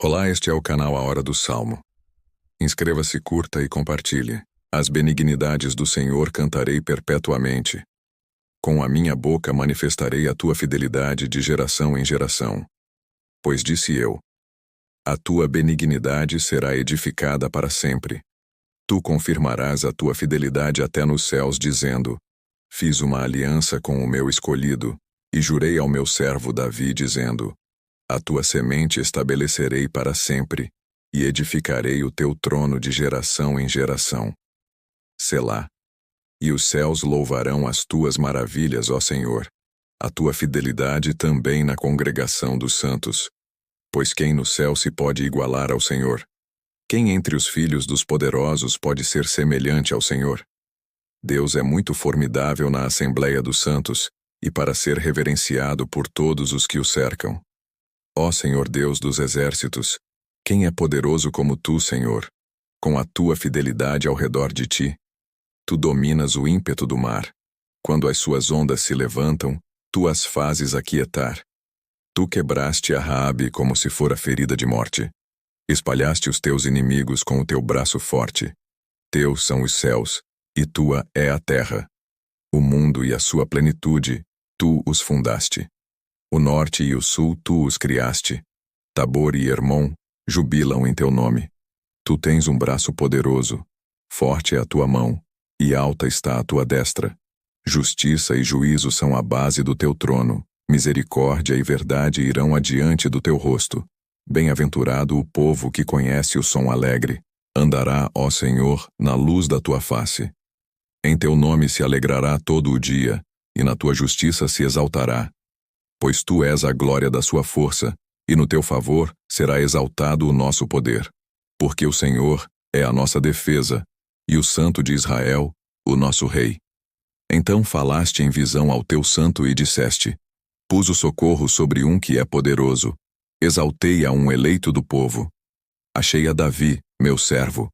Olá, este é o canal A Hora do Salmo. Inscreva-se, curta e compartilhe. As benignidades do Senhor cantarei perpetuamente. Com a minha boca manifestarei a tua fidelidade de geração em geração. Pois disse eu: a tua benignidade será edificada para sempre. Tu confirmarás a tua fidelidade até nos céus, dizendo: fiz uma aliança com o meu escolhido, e jurei ao meu servo Davi, dizendo: a tua semente estabelecerei para sempre, e edificarei o teu trono de geração em geração. Selá. E os céus louvarão as tuas maravilhas, ó Senhor, a tua fidelidade também na congregação dos santos. Pois quem no céu se pode igualar ao Senhor? Quem entre os filhos dos poderosos pode ser semelhante ao Senhor? Deus é muito formidável na Assembleia dos Santos, e para ser reverenciado por todos os que o cercam. Ó Senhor Deus dos exércitos, quem é poderoso como tu, Senhor, com a tua fidelidade ao redor de ti? Tu dominas o ímpeto do mar. Quando as suas ondas se levantam, tu as fazes aquietar. Tu quebraste a Raabe como se fora ferida de morte. Espalhaste os teus inimigos com o teu braço forte. Teus são os céus, e tua é a terra. O mundo e a sua plenitude, tu os fundaste. O norte e o sul tu os criaste. Tabor e Hermon jubilam em teu nome. Tu tens um braço poderoso, forte é a tua mão, e alta está a tua destra. Justiça e juízo são a base do teu trono, misericórdia e verdade irão adiante do teu rosto. Bem-aventurado o povo que conhece o som alegre. Andará, ó Senhor, na luz da tua face. Em teu nome se alegrará todo o dia, e na tua justiça se exaltará. Pois tu és a glória da sua força, e no teu favor será exaltado o nosso poder. Porque o Senhor é a nossa defesa, e o Santo de Israel, o nosso Rei. Então falaste em visão ao teu santo e disseste: pus o socorro sobre um que é poderoso, exaltei a um eleito do povo. Achei a Davi, meu servo.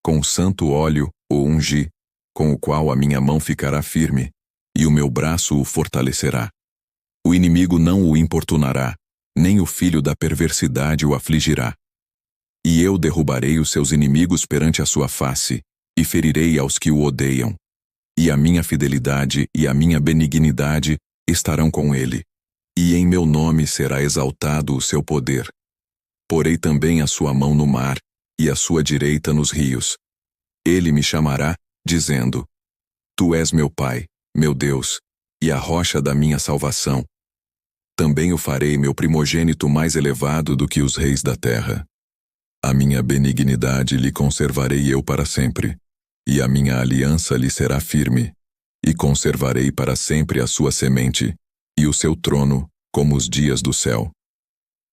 Com o santo óleo o ungi, com o qual a minha mão ficará firme, e o meu braço o fortalecerá. O inimigo não o importunará, nem o filho da perversidade o afligirá. E eu derrubarei os seus inimigos perante a sua face, e ferirei aos que o odeiam. E a minha fidelidade e a minha benignidade estarão com ele, e em meu nome será exaltado o seu poder. Porei também a sua mão no mar, e a sua direita nos rios. Ele me chamará, dizendo: tu és meu Pai, meu Deus, e a rocha da minha salvação. Também o farei meu primogênito mais elevado do que os reis da terra. A minha benignidade lhe conservarei eu para sempre, e a minha aliança lhe será firme, e conservarei para sempre a sua semente, e o seu trono, como os dias do céu.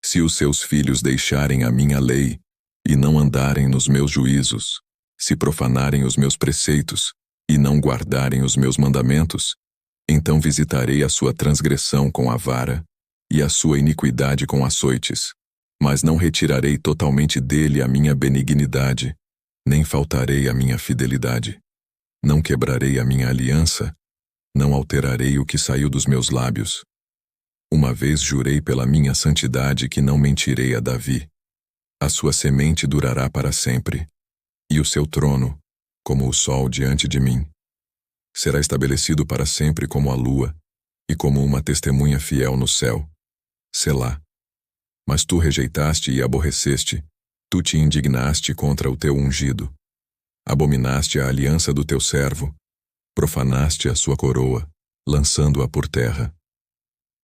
Se os seus filhos deixarem a minha lei, e não andarem nos meus juízos, se profanarem os meus preceitos, e não guardarem os meus mandamentos, então visitarei a sua transgressão com a vara, e a sua iniquidade com açoites. Mas não retirarei totalmente dele a minha benignidade, nem faltarei a minha fidelidade. Não quebrarei a minha aliança, não alterarei o que saiu dos meus lábios. Uma vez jurei pela minha santidade que não mentirei a Davi. A sua semente durará para sempre, e o seu trono, como o sol diante de mim. Será estabelecido para sempre como a lua, e como uma testemunha fiel no céu. Selá. Mas tu rejeitaste e aborreceste, tu te indignaste contra o teu ungido. Abominaste a aliança do teu servo, profanaste a sua coroa, lançando-a por terra.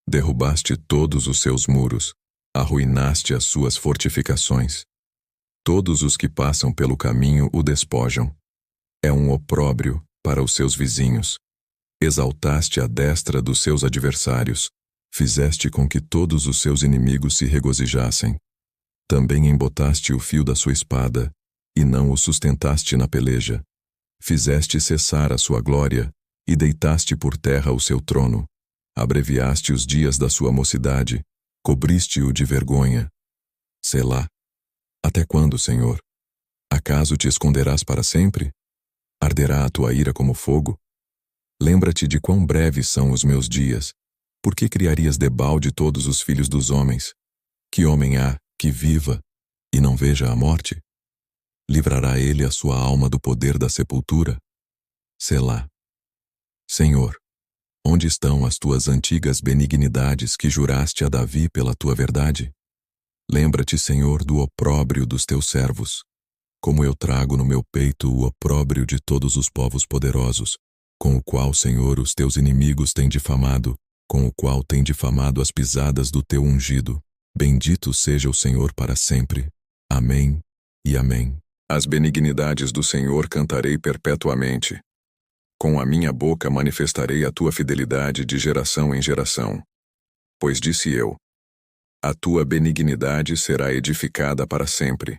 Derrubaste todos os seus muros, arruinaste as suas fortificações. Todos os que passam pelo caminho o despojam. É um opróbrio para os seus vizinhos. Exaltaste a destra dos seus adversários, fizeste com que todos os seus inimigos se regozijassem. Também embotaste o fio da sua espada, e não o sustentaste na peleja. Fizeste cessar a sua glória, e deitaste por terra o seu trono. Abreviaste os dias da sua mocidade, cobriste-o de vergonha. Selá. Até quando, Senhor? Acaso te esconderás para sempre? Arderá a tua ira como fogo? Lembra-te de quão breves são os meus dias. Por que criarias debalde todos os filhos dos homens? Que homem há que viva, e não veja a morte? Livrará ele a sua alma do poder da sepultura? Selá. Senhor, onde estão as tuas antigas benignidades que juraste a Davi pela tua verdade? Lembra-te, Senhor, do opróbrio dos teus servos, como eu trago no meu peito o opróbrio de todos os povos poderosos, com o qual, Senhor, os teus inimigos têm difamado, com o qual têm difamado as pisadas do teu ungido. Bendito seja o Senhor para sempre. Amém e amém. As benignidades do Senhor cantarei perpetuamente. Com a minha boca manifestarei a tua fidelidade de geração em geração. Pois disse eu: a tua benignidade será edificada para sempre.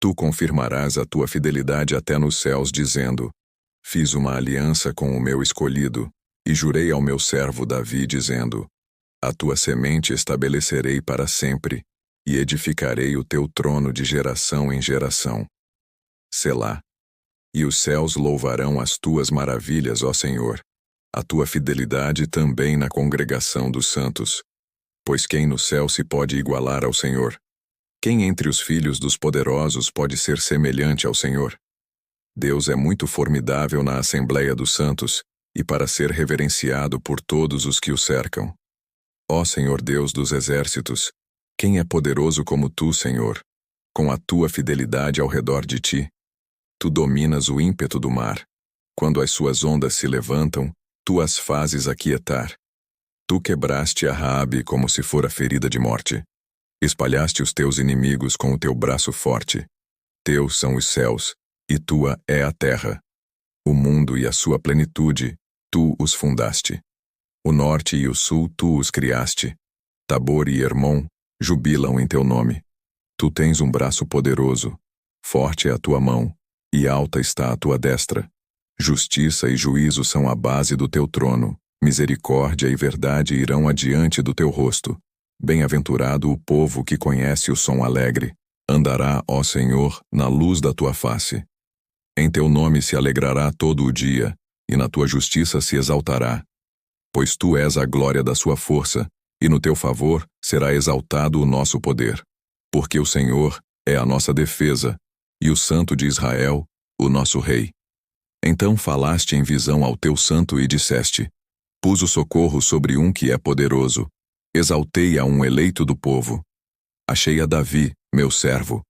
Tu confirmarás a tua fidelidade até nos céus, dizendo: fiz uma aliança com o meu escolhido, e jurei ao meu servo Davi, dizendo: a tua semente estabelecerei para sempre, e edificarei o teu trono de geração em geração. Selá. E os céus louvarão as tuas maravilhas, ó Senhor, a tua fidelidade também na congregação dos santos. Pois quem no céu se pode igualar ao Senhor? Quem entre os filhos dos poderosos pode ser semelhante ao Senhor? Deus é muito formidável na assembleia dos santos, e para ser reverenciado por todos os que o cercam. Ó Senhor Deus dos exércitos, quem é poderoso como tu, Senhor, com a tua fidelidade ao redor de ti? Tu dominas o ímpeto do mar. Quando as suas ondas se levantam, tu as fazes aquietar. Tu quebraste a Raabe como se fora ferida de morte. Espalhaste os teus inimigos com o teu braço forte. Teus são os céus, e tua é a terra. O mundo e a sua plenitude, tu os fundaste. O norte e o sul tu os criaste. Tabor e Hermon jubilam em teu nome. Tu tens um braço poderoso, forte é a tua mão, e alta está a tua destra. Justiça e juízo são a base do teu trono. Misericórdia e verdade irão adiante do teu rosto. Bem-aventurado o povo que conhece o som alegre. Andará, ó Senhor, na luz da tua face. Em teu nome se alegrará todo o dia, e na tua justiça se exaltará. Pois tu és a glória da sua força, e no teu favor será exaltado o nosso poder. Porque o Senhor é a nossa defesa, e o Santo de Israel, o nosso Rei. Então falaste em visão ao teu santo e disseste: pus o socorro sobre um que é poderoso. Exaltei a um eleito do povo. Achei a Davi, meu servo.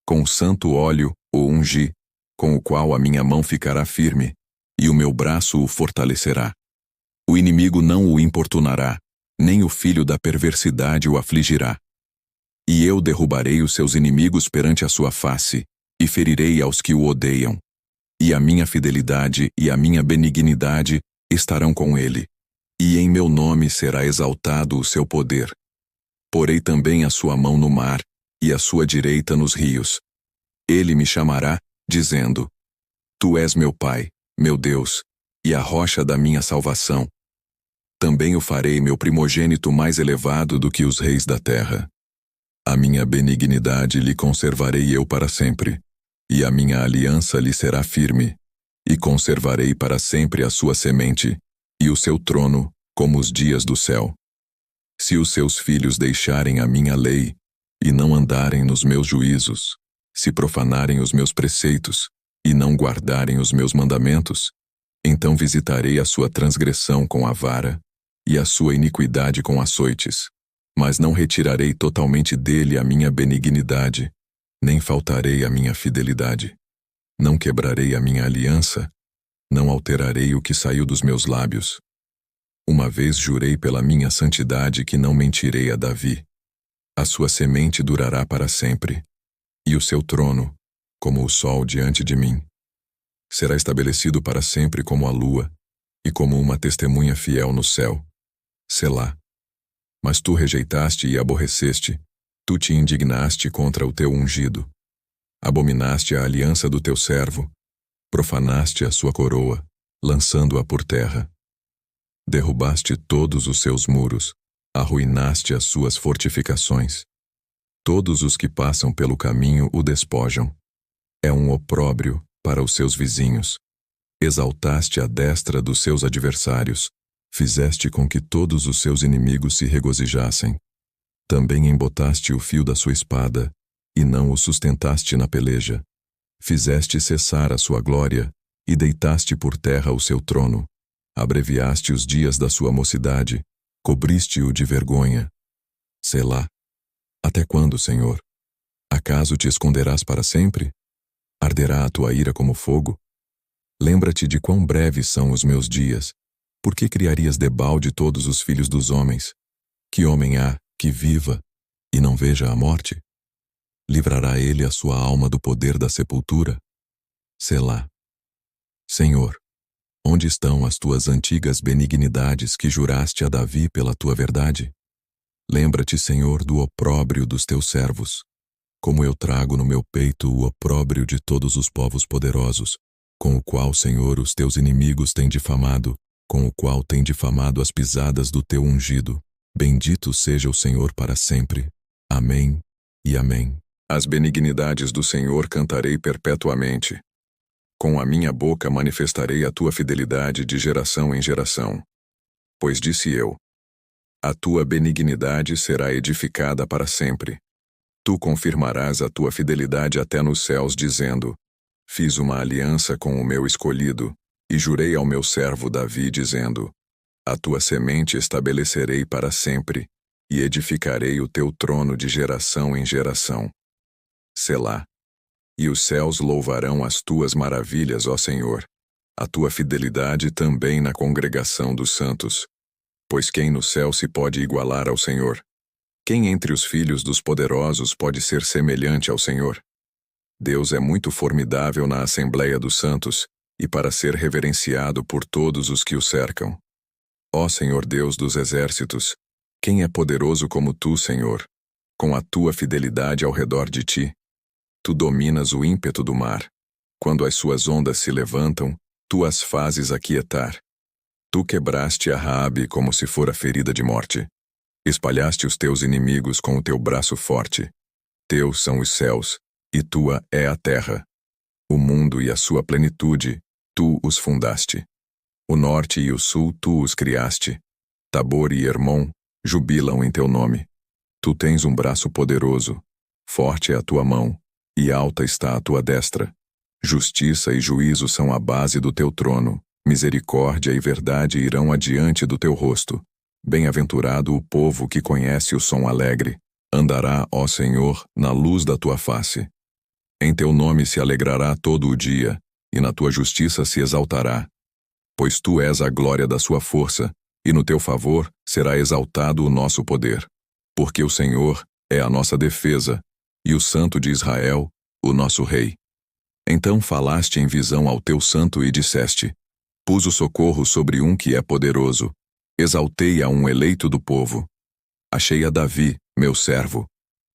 Com o santo óleo o ungi, com o qual a minha mão ficará firme, e o meu braço o fortalecerá. O inimigo não o importunará, nem o filho da perversidade o afligirá. E eu derrubarei os seus inimigos perante a sua face, e ferirei aos que o odeiam. E a minha fidelidade e a minha benignidade estarão com ele, e em meu nome será exaltado o seu poder. Porei também a sua mão no mar, e a sua direita nos rios. Ele me chamará, dizendo: tu és meu Pai, meu Deus, e a rocha da minha salvação. Também o farei meu primogênito mais elevado do que os reis da terra. A minha benignidade lhe conservarei eu para sempre, e a minha aliança lhe será firme, e conservarei para sempre a sua semente, e o seu trono, como os dias do céu. Se os seus filhos deixarem a minha lei, e não andarem nos meus juízos, se profanarem os meus preceitos, e não guardarem os meus mandamentos, então visitarei a sua transgressão com a vara, e a sua iniquidade com açoites, mas não retirarei totalmente dele a minha benignidade, nem faltarei a minha fidelidade. Não quebrarei a minha aliança, não alterarei o que saiu dos meus lábios. Uma vez jurei pela minha santidade que não mentirei a Davi. A sua semente durará para sempre, e o seu trono, como o sol diante de mim. Será estabelecido para sempre como a lua, e como uma testemunha fiel no céu. Selá. Mas tu rejeitaste e aborreceste, tu te indignaste contra o teu ungido. Abominaste a aliança do teu servo, profanaste a sua coroa, lançando-a por terra. Derrubaste todos os seus muros, arruinaste as suas fortificações. Todos os que passam pelo caminho o despojam. É um opróbrio para os seus vizinhos. Exaltaste a destra dos seus adversários, fizeste com que todos os seus inimigos se regozijassem. Também embotaste o fio da sua espada, e não o sustentaste na peleja. Fizeste cessar a sua glória, e deitaste por terra o seu trono. Abreviaste os dias da sua mocidade, cobriste-o de vergonha. Selá. Até quando, Senhor? Acaso te esconderás para sempre? Arderá a tua ira como fogo? Lembra-te de quão breves são os meus dias. Por que criarias debalde todos os filhos dos homens? Que homem há que viva e não veja a morte? Livrará ele a sua alma do poder da sepultura? Selá. Senhor, onde estão as tuas antigas benignidades que juraste a Davi pela tua verdade? Lembra-te, Senhor, do opróbrio dos teus servos. Como eu trago no meu peito o opróbrio de todos os povos poderosos, com o qual, Senhor, os teus inimigos têm difamado, com o qual têm difamado as pisadas do teu ungido. Bendito seja o Senhor para sempre. Amém e amém. As benignidades do Senhor cantarei perpetuamente. Com a minha boca manifestarei a tua fidelidade de geração em geração. Pois disse eu: a tua benignidade será edificada para sempre. Tu confirmarás a tua fidelidade até nos céus, dizendo: fiz uma aliança com o meu escolhido, e jurei ao meu servo Davi, dizendo: a tua semente estabelecerei para sempre, e edificarei o teu trono de geração em geração. Selá. E os céus louvarão as tuas maravilhas, ó Senhor, a tua fidelidade também na congregação dos santos. Pois quem no céu se pode igualar ao Senhor? Quem entre os filhos dos poderosos pode ser semelhante ao Senhor? Deus é muito formidável na Assembleia dos Santos, e para ser reverenciado por todos os que o cercam. Ó Senhor Deus dos exércitos, quem é poderoso como tu, Senhor, com a tua fidelidade ao redor de ti? Tu dominas o ímpeto do mar. Quando as suas ondas se levantam, tu as fazes aquietar. Tu quebraste a Raabe como se fora ferida de morte. Espalhaste os teus inimigos com o teu braço forte. Teus são os céus, e tua é a terra. O mundo e a sua plenitude, tu os fundaste. O norte e o sul, tu os criaste. Tabor e Hermon jubilam em teu nome. Tu tens um braço poderoso, forte é a tua mão, e alta está a tua destra. Justiça e juízo são a base do teu trono. Misericórdia e verdade irão adiante do teu rosto. Bem-aventurado o povo que conhece o som alegre. Andará, ó Senhor, na luz da tua face. Em teu nome se alegrará todo o dia, e na tua justiça se exaltará. Pois tu és a glória da sua força, e no teu favor será exaltado o nosso poder. Porque o Senhor é a nossa defesa, e o Santo de Israel, o nosso Rei. Então falaste em visão ao teu santo e disseste: pus o socorro sobre um que é poderoso. Exaltei a um eleito do povo. Achei a Davi, meu servo.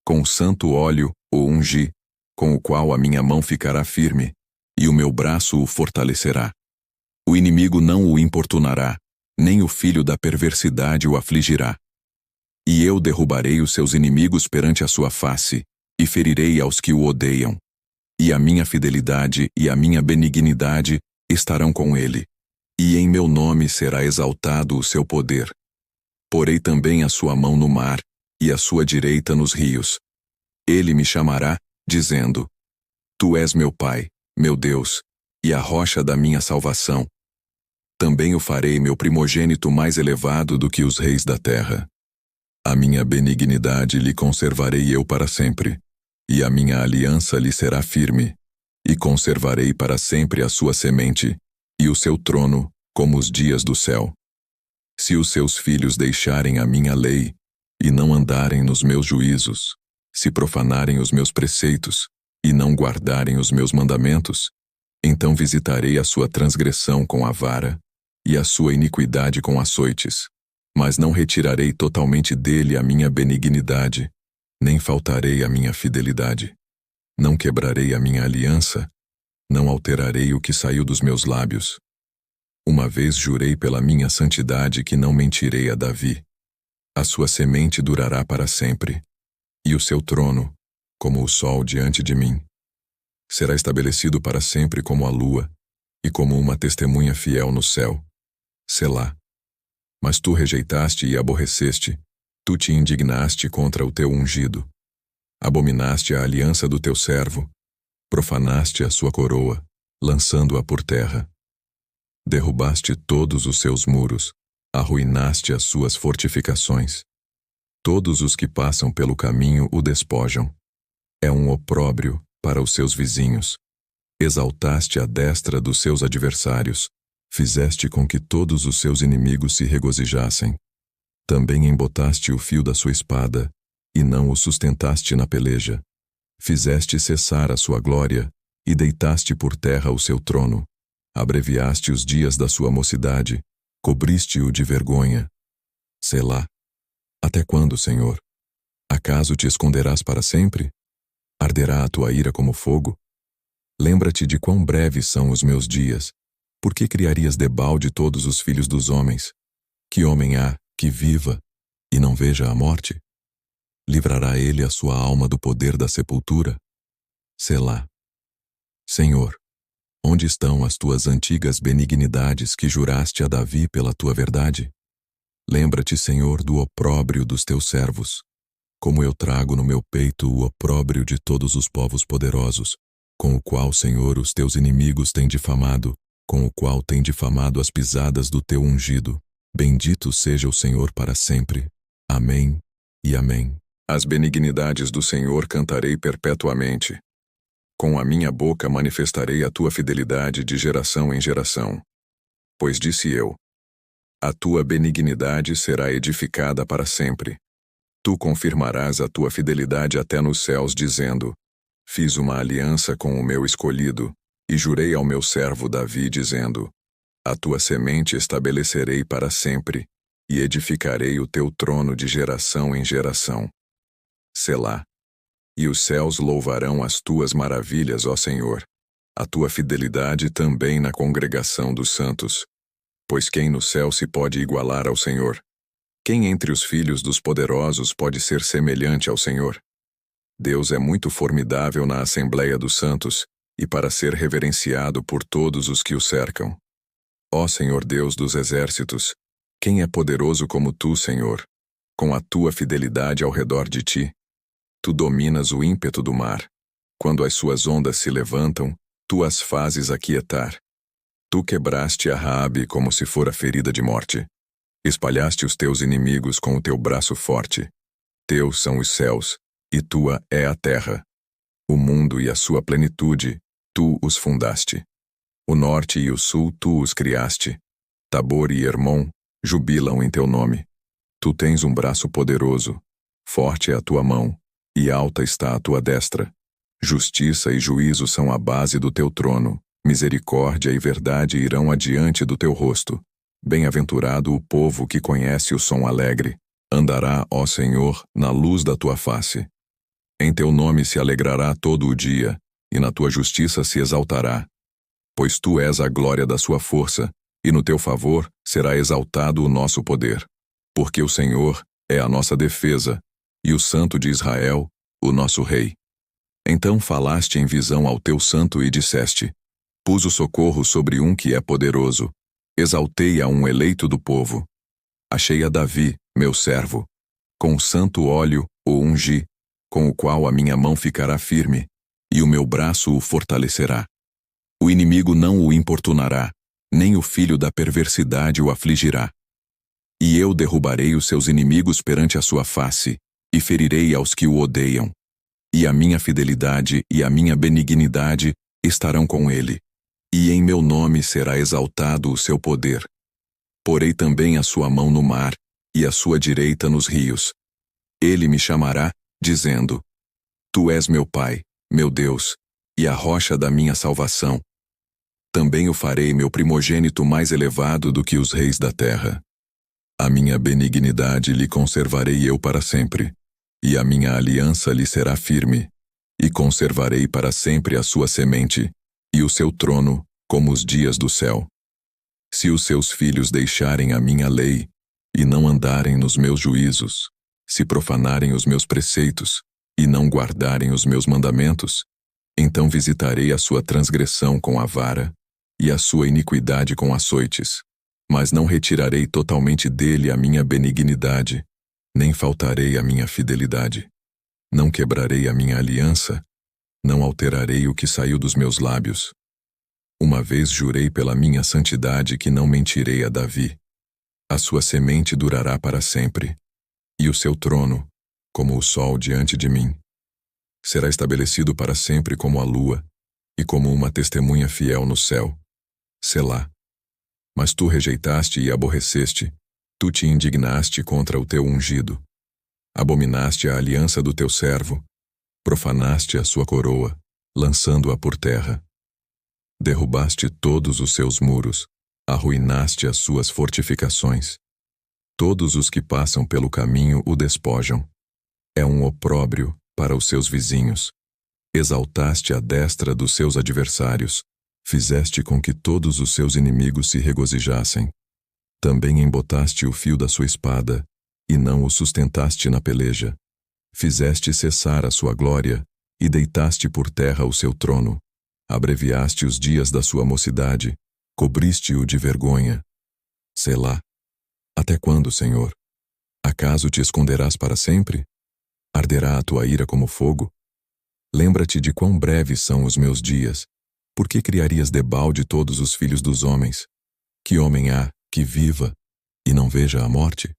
Com o santo óleo o ungi, com o qual a minha mão ficará firme, e o meu braço o fortalecerá. O inimigo não o importunará, nem o filho da perversidade o afligirá. E eu derrubarei os seus inimigos perante a sua face, e ferirei aos que o odeiam. E a minha fidelidade e a minha benignidade estarão com ele. E em meu nome será exaltado o seu poder. Porei também a sua mão no mar, e a sua direita nos rios. Ele me chamará, dizendo: tu és meu Pai, meu Deus, e a rocha da minha salvação. Também o farei meu primogênito mais elevado do que os reis da terra. A minha benignidade lhe conservarei eu para sempre, e a minha aliança lhe será firme, e conservarei para sempre a sua semente, e o seu trono, como os dias do céu. Se os seus filhos deixarem a minha lei, e não andarem nos meus juízos, se profanarem os meus preceitos, e não guardarem os meus mandamentos, então visitarei a sua transgressão com a vara, e a sua iniquidade com açoites. Mas não retirarei totalmente dele a minha benignidade, nem faltarei a minha fidelidade. Não quebrarei a minha aliança, não alterarei o que saiu dos meus lábios. Uma vez jurei pela minha santidade que não mentirei a Davi. A sua semente durará para sempre, e o seu trono, como o sol diante de mim. Será estabelecido para sempre como a lua, e como uma testemunha fiel no céu. Selá. Mas tu rejeitaste e aborreceste, tu te indignaste contra o teu ungido. Abominaste a aliança do teu servo, profanaste a sua coroa, lançando-a por terra. Derrubaste todos os seus muros, arruinaste as suas fortificações. Todos os que passam pelo caminho o despojam. É um opróbrio para os seus vizinhos. Exaltaste a destra dos seus adversários, fizeste com que todos os seus inimigos se regozijassem. Também embotaste o fio da sua espada, e não o sustentaste na peleja. Fizeste cessar a sua glória, e deitaste por terra o seu trono. Abreviaste os dias da sua mocidade, cobriste-o de vergonha. Selá. Até quando, Senhor? Acaso te esconderás para sempre? Arderá a tua ira como fogo? Lembra-te de quão breves são os meus dias. Por que criarias debalde todos os filhos dos homens? Que homem há que viva e não veja a morte? Livrará ele a sua alma do poder da sepultura? Selá. Senhor, onde estão as tuas antigas benignidades que juraste a Davi pela tua verdade? Lembra-te, Senhor, do opróbrio dos teus servos. Como eu trago no meu peito o opróbrio de todos os povos poderosos, com o qual, Senhor, os teus inimigos têm difamado, com o qual têm difamado as pisadas do teu ungido. Bendito seja o Senhor para sempre. Amém e amém. As benignidades do Senhor cantarei perpetuamente. Com a minha boca manifestarei a tua fidelidade de geração em geração. Pois disse eu: a tua benignidade será edificada para sempre. Tu confirmarás a tua fidelidade até nos céus, dizendo: fiz uma aliança com o meu escolhido, e jurei ao meu servo Davi, dizendo: a tua semente estabelecerei para sempre, e edificarei o teu trono de geração em geração. Selá. E os céus louvarão as tuas maravilhas, ó Senhor, a tua fidelidade também na congregação dos santos. Pois quem no céu se pode igualar ao Senhor? Quem entre os filhos dos poderosos pode ser semelhante ao Senhor? Deus é muito formidável na Assembleia dos Santos, e para ser reverenciado por todos os que o cercam. Ó Senhor Deus dos exércitos, quem é poderoso como tu, Senhor, com a tua fidelidade ao redor de ti? Tu dominas o ímpeto do mar. Quando as suas ondas se levantam, tu as fazes aquietar. Tu quebraste a Raabe como se fora ferida de morte. Espalhaste os teus inimigos com o teu braço forte. Teus são os céus, e tua é a terra. O mundo e a sua plenitude, tu os fundaste. O norte e o sul tu os criaste. Tabor e Hermon jubilam em teu nome. Tu tens um braço poderoso, forte é a tua mão, e alta está a tua destra. Justiça e juízo são a base do teu trono. Misericórdia e verdade irão adiante do teu rosto. Bem-aventurado o povo que conhece o som alegre. Andará, ó Senhor, na luz da tua face. Em teu nome se alegrará todo o dia, e na tua justiça se exaltará. Pois tu és a glória da sua força, e no teu favor será exaltado o nosso poder. Porque o Senhor é a nossa defesa, e o Santo de Israel, o nosso Rei. Então falaste em visão ao teu santo e disseste: pus o socorro sobre um que é poderoso. Exaltei a um eleito do povo. Achei a Davi, meu servo. Com o santo óleo o ungi, com o qual a minha mão ficará firme, e o meu braço o fortalecerá. O inimigo não o importunará, nem o filho da perversidade o afligirá. E eu derrubarei os seus inimigos perante a sua face, e ferirei aos que o odeiam. E a minha fidelidade e a minha benignidade estarão com ele. E em meu nome será exaltado o seu poder. Porei também a sua mão no mar, e a sua direita nos rios. Ele me chamará, dizendo: tu és meu Pai, meu Deus, e a rocha da minha salvação. Também o farei meu primogênito mais elevado do que os reis da terra. A minha benignidade lhe conservarei eu para sempre, e a minha aliança lhe será firme, e conservarei para sempre a sua semente, e o seu trono, como os dias do céu. Se os seus filhos deixarem a minha lei, e não andarem nos meus juízos, se profanarem os meus preceitos, e não guardarem os meus mandamentos, então visitarei a sua transgressão com a vara, e a sua iniquidade com açoites, mas não retirarei totalmente dele a minha benignidade, nem faltarei a minha fidelidade. Não quebrarei a minha aliança, não alterarei o que saiu dos meus lábios. Uma vez jurei pela minha santidade que não mentirei a Davi. A sua semente durará para sempre, e o seu trono, como o sol diante de mim, será estabelecido para sempre como a lua, e como uma testemunha fiel no céu. Selá. Mas tu rejeitaste e aborreceste, tu te indignaste contra o teu ungido. Abominaste a aliança do teu servo, profanaste a sua coroa, lançando-a por terra. Derrubaste todos os seus muros, arruinaste as suas fortificações. Todos os que passam pelo caminho o despojam. É um opróbrio para os seus vizinhos. Exaltaste a destra dos seus adversários, fizeste com que todos os seus inimigos se regozijassem. Também embotaste o fio da sua espada, e não o sustentaste na peleja. Fizeste cessar a sua glória, e deitaste por terra o seu trono. Abreviaste os dias da sua mocidade, cobriste-o de vergonha. Selá. Até quando, Senhor? Acaso te esconderás para sempre? Arderá a tua ira como fogo? Lembra-te de quão breves são os meus dias. Por que criarias debalde todos os filhos dos homens? Que homem há que viva e não veja a morte?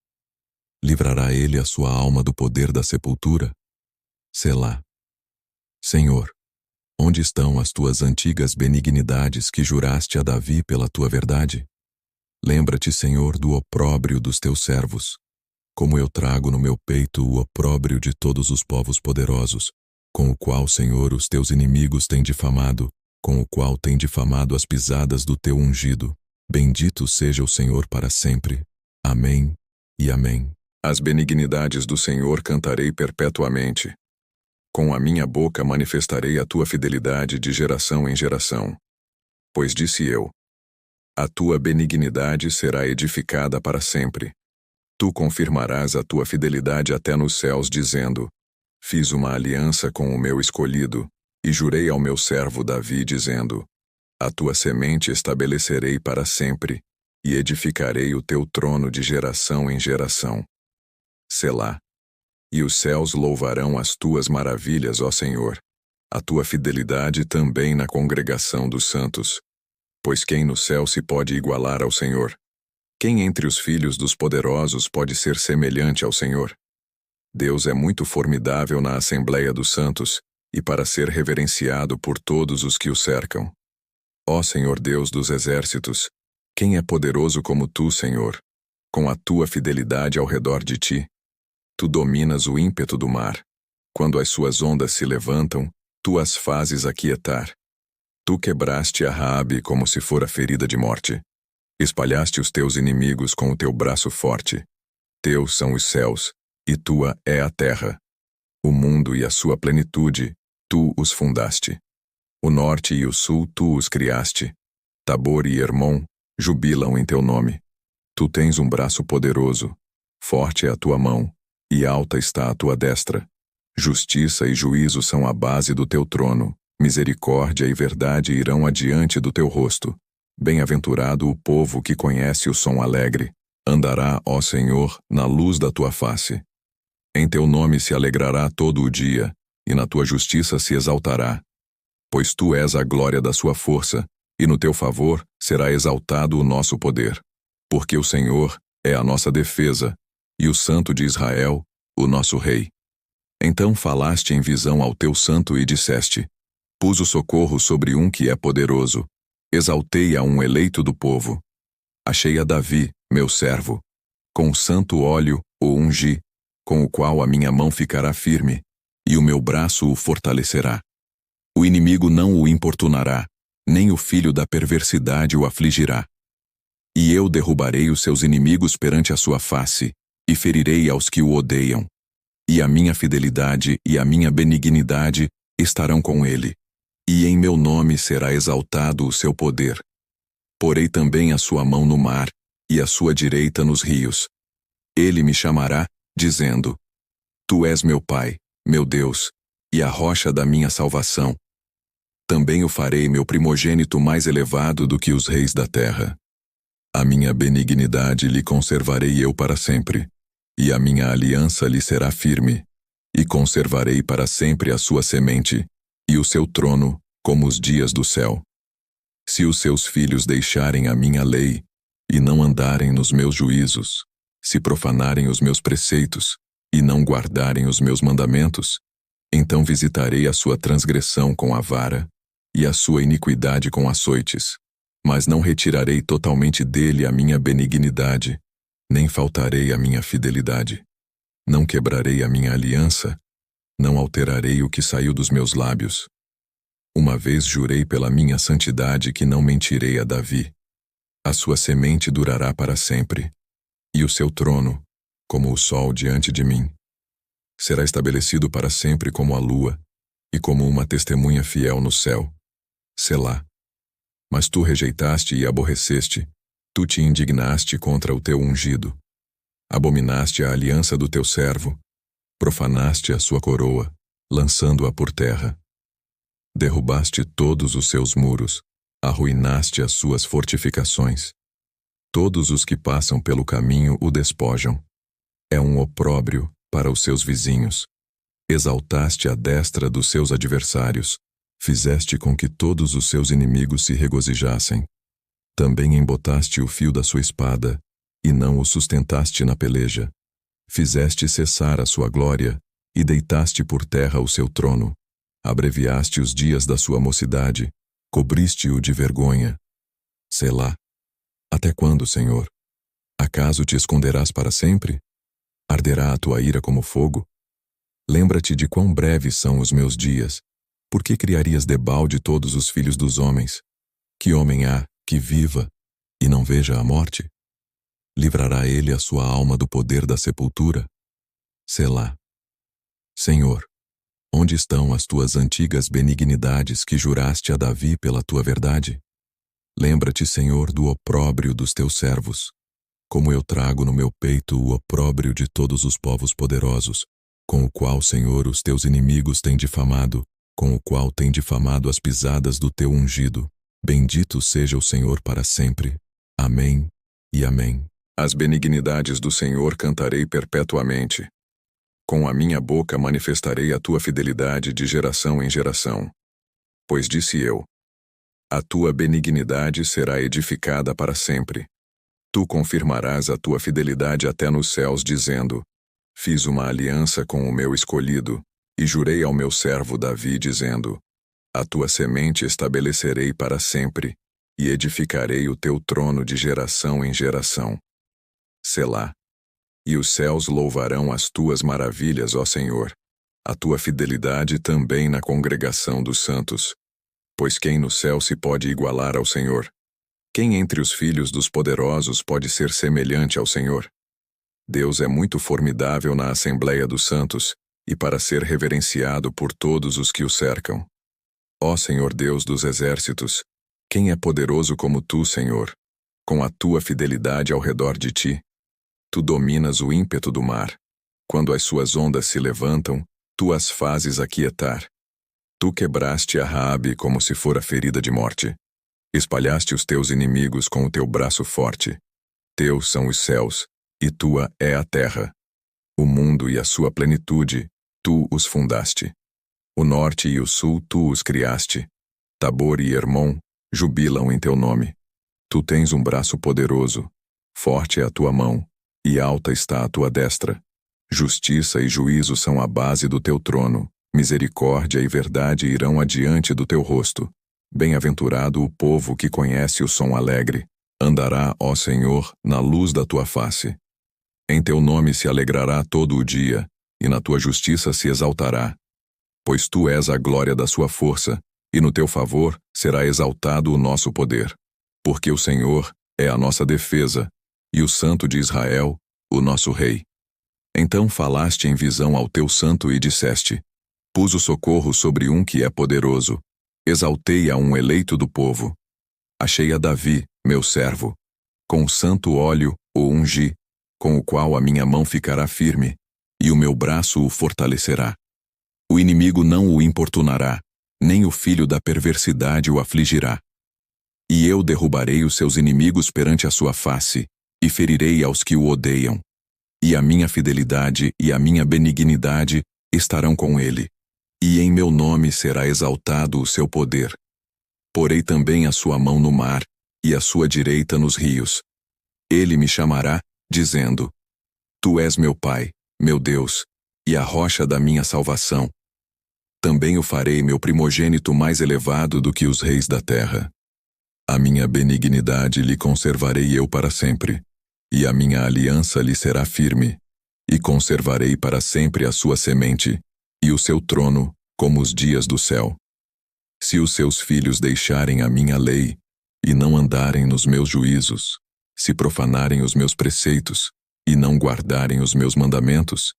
Livrará ele a sua alma do poder da sepultura? Selá. Senhor, onde estão as tuas antigas benignidades que juraste a Davi pela tua verdade? Lembra-te, Senhor, do opróbrio dos teus servos. Como eu trago no meu peito o opróbrio de todos os povos poderosos, com o qual, Senhor, os teus inimigos têm difamado, com o qual têm difamado as pisadas do teu ungido. Bendito seja o Senhor para sempre. Amém e amém. As benignidades do Senhor cantarei perpetuamente. Com a minha boca manifestarei a tua fidelidade de geração em geração. Pois disse eu: a tua benignidade será edificada para sempre. Tu confirmarás a tua fidelidade até nos céus, dizendo: fiz uma aliança com o meu escolhido, e jurei ao meu servo Davi, dizendo: a tua semente estabelecerei para sempre, e edificarei o teu trono de geração em geração. Selá. E os céus louvarão as tuas maravilhas, ó Senhor, a tua fidelidade também na congregação dos santos. Pois quem no céu se pode igualar ao Senhor? Quem entre os filhos dos poderosos pode ser semelhante ao Senhor? Deus é muito formidável na Assembleia dos Santos, e para ser reverenciado por todos os que o cercam. Ó Senhor Deus dos exércitos, quem é poderoso como tu, Senhor, com a tua fidelidade ao redor de ti? Tu dominas o ímpeto do mar. Quando as suas ondas se levantam, tu as fazes aquietar. Tu quebraste a Raabe como se fora ferida de morte. Espalhaste os teus inimigos com o teu braço forte. Teus são os céus, e tua é a terra. O mundo e a sua plenitude, tu os fundaste. O norte e o sul tu os criaste. Tabor e Hermon jubilam em teu nome. Tu tens um braço poderoso, forte é a tua mão, e alta está a tua destra. Justiça e juízo são a base do teu trono. Misericórdia e verdade irão adiante do teu rosto. Bem-aventurado o povo que conhece o som alegre. Andará, ó Senhor, na luz da tua face. Em teu nome se alegrará todo o dia, e na tua justiça se exaltará. Pois tu és a glória da sua força, e no teu favor será exaltado o nosso poder. Porque o Senhor é a nossa defesa, e o Santo de Israel, o nosso Rei. Então falaste em visão ao teu santo e disseste: pus o socorro sobre um que é poderoso. Exaltei a um eleito do povo. Achei a Davi, meu servo. Com o santo óleo o ungi, com o qual a minha mão ficará firme, e o meu braço o fortalecerá. O inimigo não o importunará, nem o filho da perversidade o afligirá. E eu derrubarei os seus inimigos perante a sua face, e ferirei aos que o odeiam. E a minha fidelidade e a minha benignidade estarão com ele. E em meu nome será exaltado o seu poder. Porei também a sua mão no mar, e a sua direita nos rios. Ele me chamará, dizendo: tu és meu Pai, meu Deus, e a rocha da minha salvação. Também o farei meu primogênito mais elevado do que os reis da terra. A minha benignidade lhe conservarei eu para sempre, e a minha aliança lhe será firme. e conservarei para sempre a sua semente, e o seu trono, como os dias do céu. Se os seus filhos deixarem a minha lei, e não andarem nos meus juízos, se profanarem os meus preceitos, e não guardarem os meus mandamentos, então visitarei a sua transgressão com a vara, e a sua iniquidade com açoites, mas não retirarei totalmente dele a minha benignidade, nem faltarei a minha fidelidade. Não quebrarei a minha aliança, não alterarei o que saiu dos meus lábios. Uma vez jurei pela minha santidade que não mentirei a Davi. A sua semente durará para sempre, e o seu trono, como o sol diante de mim. Será estabelecido para sempre como a lua, e como uma testemunha fiel no céu. Selá. Mas tu rejeitaste e aborreceste, tu te indignaste contra o teu ungido. Abominaste a aliança do teu servo, profanaste a sua coroa, lançando-a por terra. Derrubaste todos os seus muros, arruinaste as suas fortificações. Todos os que passam pelo caminho o despojam. É um opróbrio para os seus vizinhos. Exaltaste a destra dos seus adversários, fizeste com que todos os seus inimigos se regozijassem. Também embotaste o fio da sua espada, e não o sustentaste na peleja. Fizeste cessar a sua glória, e deitaste por terra o seu trono. Abreviaste os dias da sua mocidade, cobriste-o de vergonha. Selá. Até quando, Senhor? Acaso te esconderás para sempre? Arderá a tua ira como fogo? Lembra-te de quão breves são os meus dias. Por que criarias debalde todos os filhos dos homens? Que homem há que viva e não veja a morte? Livrará ele a sua alma do poder da sepultura? Selá. Senhor, onde estão as tuas antigas benignidades que juraste a Davi pela tua verdade? Lembra-te, Senhor, do opróbrio dos teus servos, como eu trago no meu peito o opróbrio de todos os povos poderosos, com o qual, Senhor, os teus inimigos têm difamado, com o qual têm difamado as pisadas do teu ungido. Bendito seja o Senhor para sempre. Amém e amém. As benignidades do Senhor cantarei perpetuamente. Com a minha boca manifestarei a tua fidelidade de geração em geração. Pois disse eu: a tua benignidade será edificada para sempre. Tu confirmarás a tua fidelidade até nos céus, dizendo: fiz uma aliança com o meu escolhido, e jurei ao meu servo Davi, dizendo: a tua semente estabelecerei para sempre, e edificarei o teu trono de geração em geração. Selá. E os céus louvarão as tuas maravilhas, ó Senhor, a tua fidelidade também na congregação dos santos. Pois quem no céu se pode igualar ao Senhor? Quem entre os filhos dos poderosos pode ser semelhante ao Senhor? Deus é muito formidável na Assembleia dos Santos, e para ser reverenciado por todos os que o cercam. Ó Senhor Deus dos exércitos, quem é poderoso como tu, Senhor, com a tua fidelidade ao redor de ti? Tu dominas o ímpeto do mar. Quando as suas ondas se levantam, tu as fazes aquietar. Tu quebraste a Raabe como se fora ferida de morte. Espalhaste os teus inimigos com o teu braço forte. Teus são os céus, e tua é a terra. O mundo e a sua plenitude, tu os fundaste. O norte e o sul tu os criaste. Tabor e Hermon jubilam em teu nome. Tu tens um braço poderoso, forte é a tua mão, e alta está a tua destra. Justiça e juízo são a base do teu trono. Misericórdia e verdade irão adiante do teu rosto. Bem-aventurado o povo que conhece o som alegre. Andará, ó Senhor, na luz da tua face. Em teu nome se alegrará todo o dia, e na tua justiça se exaltará. Pois tu és a glória da sua força, e no teu favor será exaltado o nosso poder. Porque o Senhor é a nossa defesa, e o Santo de Israel, o nosso Rei. Então falaste em visão ao teu santo e disseste: pus o socorro sobre um que é poderoso. Exaltei a um eleito do povo. Achei a Davi, meu servo. Com o santo óleo o ungi, com o qual a minha mão ficará firme, e o meu braço o fortalecerá. O inimigo não o importunará, nem o filho da perversidade o afligirá. E eu derrubarei os seus inimigos perante a sua face, e ferirei aos que o odeiam. E a minha fidelidade e a minha benignidade estarão com ele, e em meu nome será exaltado o seu poder. Porei também a sua mão no mar, e a sua direita nos rios. Ele me chamará, dizendo: Tu és meu Pai, meu Deus, e a rocha da minha salvação. Também o farei meu primogênito mais elevado do que os reis da terra. A minha benignidade lhe conservarei eu para sempre, e a minha aliança lhe será firme, e conservarei para sempre a sua semente, e o seu trono, como os dias do céu. Se os seus filhos deixarem a minha lei, e não andarem nos meus juízos, se profanarem os meus preceitos, e não guardarem os meus mandamentos,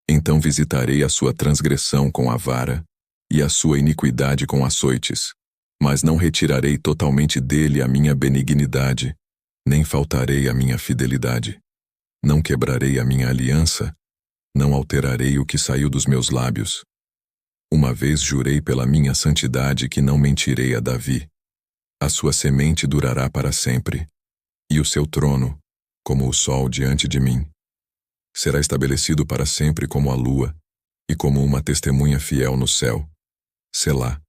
então visitarei a sua transgressão com a vara, e a sua iniquidade com açoites. Mas não retirarei totalmente dele a minha benignidade, nem faltarei a minha fidelidade. Não quebrarei a minha aliança, não alterarei o que saiu dos meus lábios. Uma vez jurei pela minha santidade que não mentirei a Davi. A sua semente durará para sempre, e o seu trono, como o sol diante de mim. Será estabelecido para sempre como a lua, e como uma testemunha fiel no céu. Selá.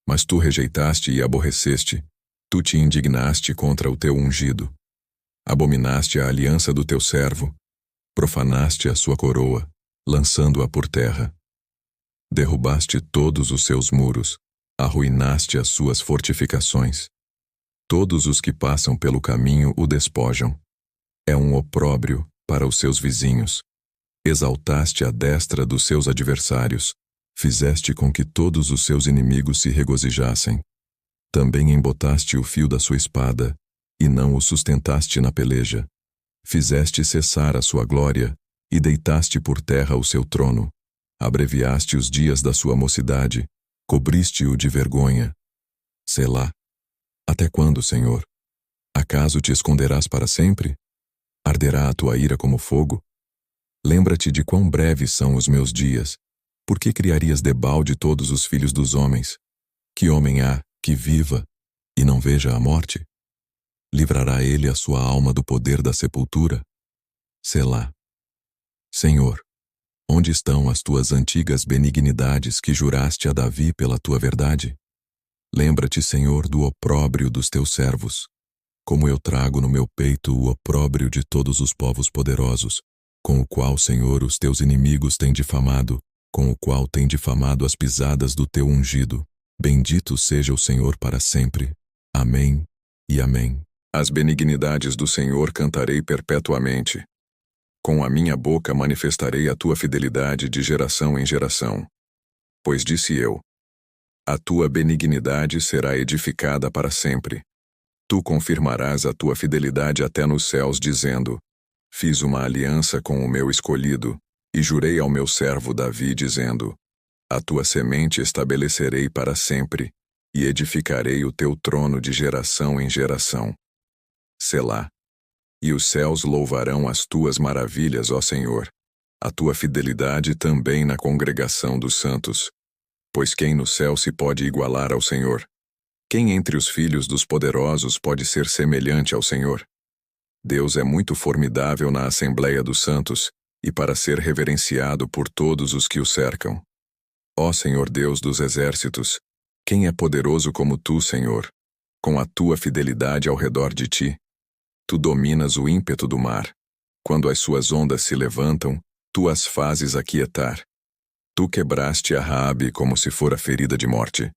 Mas tu rejeitaste e aborreceste, tu te indignaste contra o teu ungido. Abominaste a aliança do teu servo, profanaste a sua coroa, lançando-a por terra. Derrubaste todos os seus muros, arruinaste as suas fortificações. Todos os que passam pelo caminho o despojam. É um opróbrio para os seus vizinhos. Exaltaste a destra dos seus adversários, fizeste com que todos os seus inimigos se regozijassem. Também embotaste o fio da sua espada, e não o sustentaste na peleja. Fizeste cessar a sua glória, e deitaste por terra o seu trono. Abreviaste os dias da sua mocidade, cobriste-o de vergonha. Selá. Até quando, Senhor? Acaso te esconderás para sempre? Arderá a tua ira como fogo? Lembra-te de quão breves são os meus dias. Por que criarias debalde todos os filhos dos homens? Que homem há que viva e não veja a morte? Livrará ele a sua alma do poder da sepultura? Selá. Senhor, onde estão as tuas antigas benignidades que juraste a Davi pela tua verdade? Lembra-te, Senhor, do opróbrio dos teus servos, como eu trago no meu peito o opróbrio de todos os povos poderosos, com o qual, Senhor, os teus inimigos têm difamado, com o qual têm difamado as pisadas do teu ungido. Bendito seja o Senhor para sempre. Amém e amém. As benignidades do Senhor cantarei perpetuamente. Com a minha boca manifestarei a tua fidelidade de geração em geração. Pois disse eu: a tua benignidade será edificada para sempre. Tu confirmarás a tua fidelidade até nos céus, dizendo: fiz uma aliança com o meu escolhido, e jurei ao meu servo Davi, dizendo: a tua semente estabelecerei para sempre, e edificarei o teu trono de geração em geração. Selá. E os céus louvarão as tuas maravilhas, ó Senhor, a tua fidelidade também na congregação dos santos. Pois quem no céu se pode igualar ao Senhor? Quem entre os filhos dos poderosos pode ser semelhante ao Senhor? Deus é muito formidável na assembleia dos santos, e para ser reverenciado por todos os que o cercam. Ó Senhor Deus dos exércitos, quem é poderoso como tu, Senhor? Com a tua fidelidade ao redor de ti, tu dominas o ímpeto do mar. Quando as suas ondas se levantam, tu as fazes aquietar. Tu quebraste a Raabe como se fora ferida de morte.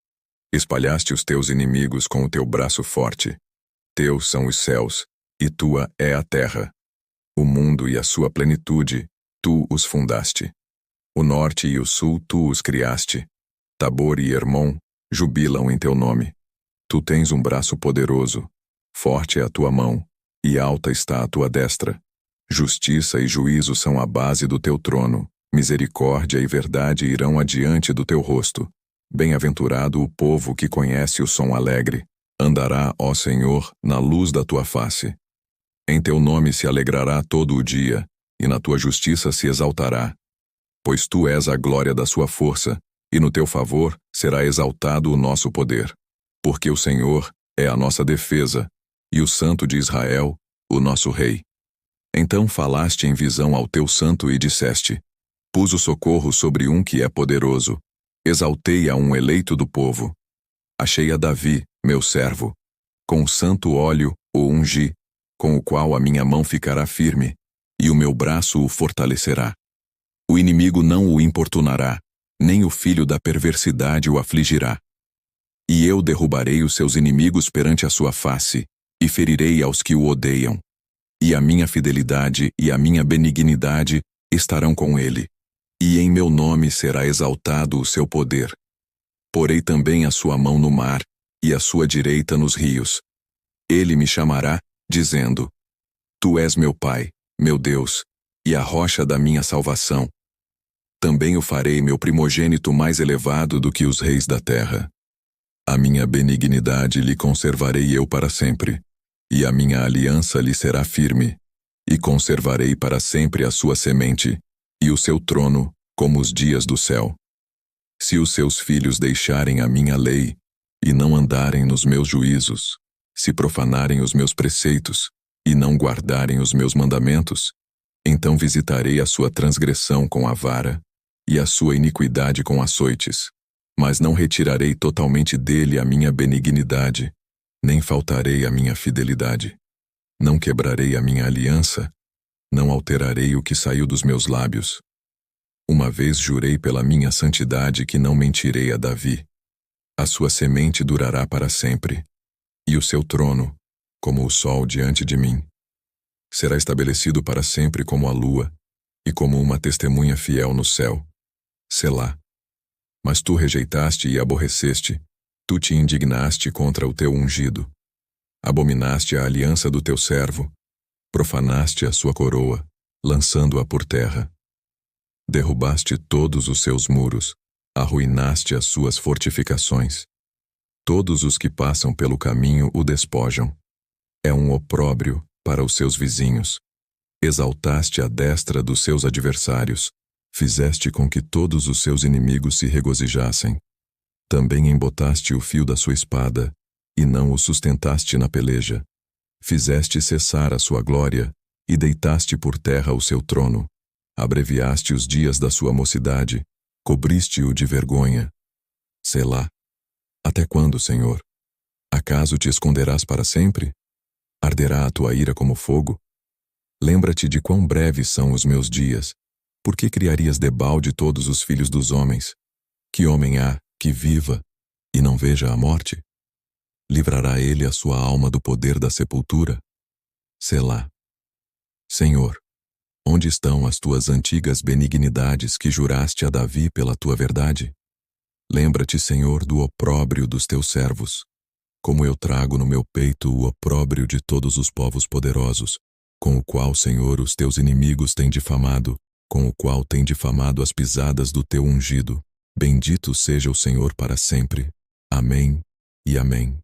Espalhaste os teus inimigos com o teu braço forte. Teus são os céus, e tua é a terra. O mundo e a sua plenitude, tu os fundaste. O norte e o sul tu os criaste. Tabor e Hermon jubilam em teu nome. Tu tens um braço poderoso, forte é a tua mão, e alta está a tua destra. Justiça e juízo são a base do teu trono. Misericórdia e verdade irão adiante do teu rosto. Bem-aventurado o povo que conhece o som alegre. Andará, ó Senhor, na luz da tua face. Em teu nome se alegrará todo o dia, e na tua justiça se exaltará. Pois tu és a glória da sua força, e no teu favor será exaltado o nosso poder. Porque o Senhor é a nossa defesa, e o Santo de Israel, o nosso Rei. Então falaste em visão ao teu santo e disseste: Pus o socorro sobre um que é poderoso. Exaltei a um eleito do povo. Achei a Davi, meu servo. Com o santo óleo o ungi, com o qual a minha mão ficará firme, e o meu braço o fortalecerá. O inimigo não o importunará, nem o filho da perversidade o afligirá. E eu derrubarei os seus inimigos perante a sua face, e ferirei aos que o odeiam. E a minha fidelidade e a minha benignidade estarão com ele. E em meu nome será exaltado o seu poder. Porei também a sua mão no mar, e a sua direita nos rios. Ele me chamará, dizendo: Tu és meu Pai, meu Deus, e a rocha da minha salvação. Também o farei meu primogênito mais elevado do que os reis da terra. A minha benignidade lhe conservarei eu para sempre, e a minha aliança lhe será firme, e conservarei para sempre a sua semente, e o seu trono, como os dias do céu. Se os seus filhos deixarem a minha lei, e não andarem nos meus juízos, se profanarem os meus preceitos, e não guardarem os meus mandamentos, então visitarei a sua transgressão com a vara, e a sua iniquidade com açoites, mas não retirarei totalmente dele a minha benignidade, nem faltarei a minha fidelidade. Não quebrarei a minha aliança, não alterarei o que saiu dos meus lábios. Uma vez jurei pela minha santidade que não mentirei a Davi. A sua semente durará para sempre, e o seu trono, como o sol diante de mim. Será estabelecido para sempre como a lua, e como uma testemunha fiel no céu. Selá. Mas tu rejeitaste e aborreceste, tu te indignaste contra o teu ungido. Abominaste a aliança do teu servo, profanaste a sua coroa, lançando-a por terra. Derrubaste todos os seus muros, arruinaste as suas fortificações. Todos os que passam pelo caminho o despojam. É um opróbrio para os seus vizinhos. Exaltaste a destra dos seus adversários, fizeste com que todos os seus inimigos se regozijassem. Também embotaste o fio da sua espada, e não o sustentaste na peleja. Fizeste cessar a sua glória, e deitaste por terra o seu trono. Abreviaste os dias da sua mocidade, cobriste-o de vergonha. Selá. Até quando, Senhor? Acaso te esconderás para sempre? Arderá a tua ira como fogo? Lembra-te de quão breves são os meus dias. Por que criarias debalde todos os filhos dos homens? Que homem há que viva e não veja a morte? Livrará ele a sua alma do poder da sepultura? Selá. Senhor, onde estão as tuas antigas benignidades que juraste a Davi pela tua verdade? Lembra-te, Senhor, do opróbrio dos teus servos. Como eu trago no meu peito o opróbrio de todos os povos poderosos, com o qual, Senhor, os teus inimigos têm difamado, com o qual têm difamado as pisadas do teu ungido. Bendito seja o Senhor para sempre. Amém e amém.